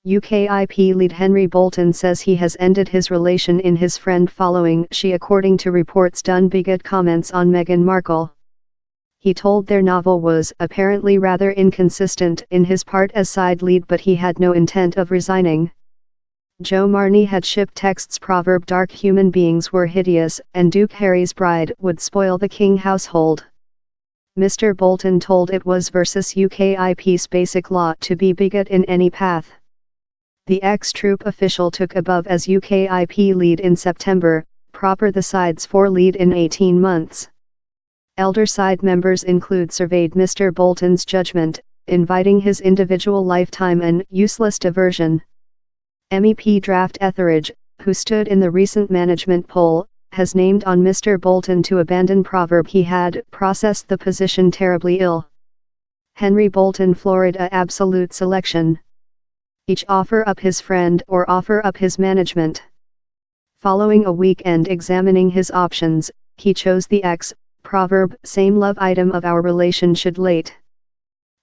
UKIP lead Henry Bolton says he has ended his relation in his friend following she, according to reports, done bigot comments on Meghan Markle. He told their novel was apparently rather inconsistent in his part as side lead, but he had no intent of resigning. Joe Marnie had shipped texts proverb dark human beings were hideous and Duke Harry's bride would spoil the king household. Mr. Bolton told It Was versus UKIP's basic law to be bigot in any path. The ex-troop official took above as UKIP lead in September, proper the side's for lead in 18 months. Elder side members include surveyed Mr. Bolton's judgment, inviting his individual lifetime and useless diversion. MEP Draft Etheridge, who stood in the recent management poll, has named on Mr. Bolton to abandon proverb he had processed the position terribly ill. Henry Bolton Florida absolute selection. Each offer up his friend or offer up his management. Following a weekend examining his options, he chose the proverb same love item of our relation should late.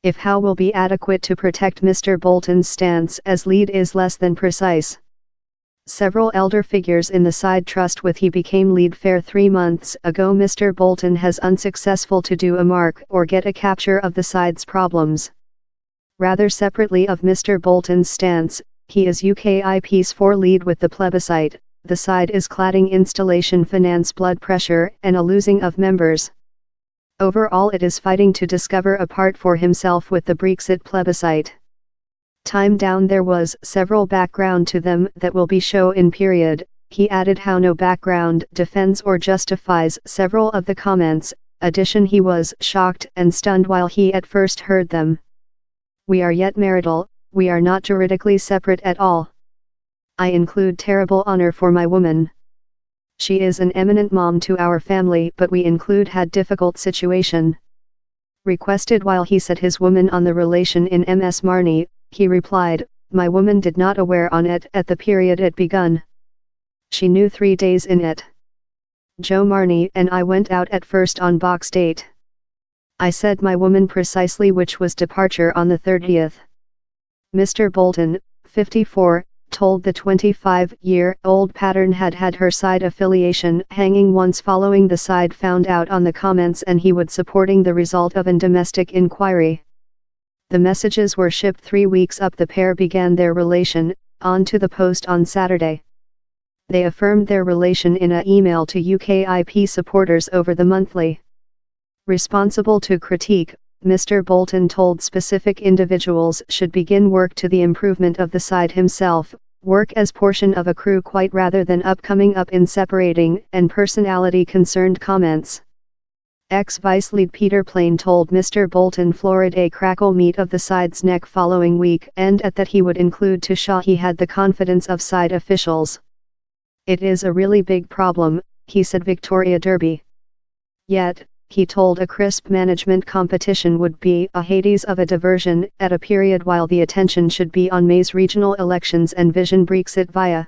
If how will be adequate to protect Mr. Bolton's stance as lead is less than precise. Several elder figures in the side trust with he became lead fair 3 months ago. Mr. Bolton has unsuccessful to do a mark or get a capture of the side's problems. Rather separately of Mr. Bolton's stance, he is UKIP's for lead with the plebiscite. The side is cladding installation finance blood pressure and a losing of members. Overall it is fighting to discover a part for himself with the Brexit plebiscite. Time down there was several background to them that will be show in period. He added how no background defends or justifies several of the comments. Addition he was shocked and stunned while he at first heard them. We are yet marital, we are not juridically separate at all. I include terrible honor for my woman. She is an eminent mom to our family, but we include had difficult situation. Requested while he said his woman on the relation in Ms. Marnie, he replied, my woman did not aware on it at the period it begun. She knew 3 days in it. Joe Marnie and I went out at first on box date. I said my woman precisely which was departure on the 30th. Mr. Bolton, 54, told the 25-year-old pattern had had her side affiliation hanging once following the side found out on the comments and he would supporting the result of an domestic inquiry. The messages were shipped 3 weeks up the pair began their relation, on to the Post on Saturday. They affirmed their relation in an email to UKIP supporters over the monthly. Responsible to critique, Mr. Bolton told specific individuals should begin work to the improvement of the side himself, work as portion of a crew quite rather than upcoming up in separating and personality concerned comments. Ex-vice lead Peter Plain told Mr. Bolton Florida crackle meat of the side's neck following week and at that he would include to Shaw he had the confidence of side officials. It is a really big problem, he said Victoria Derby. Yet, he told a crisp management competition would be a Hades of a diversion at a period while the attention should be on May's regional elections and Vision Brexit via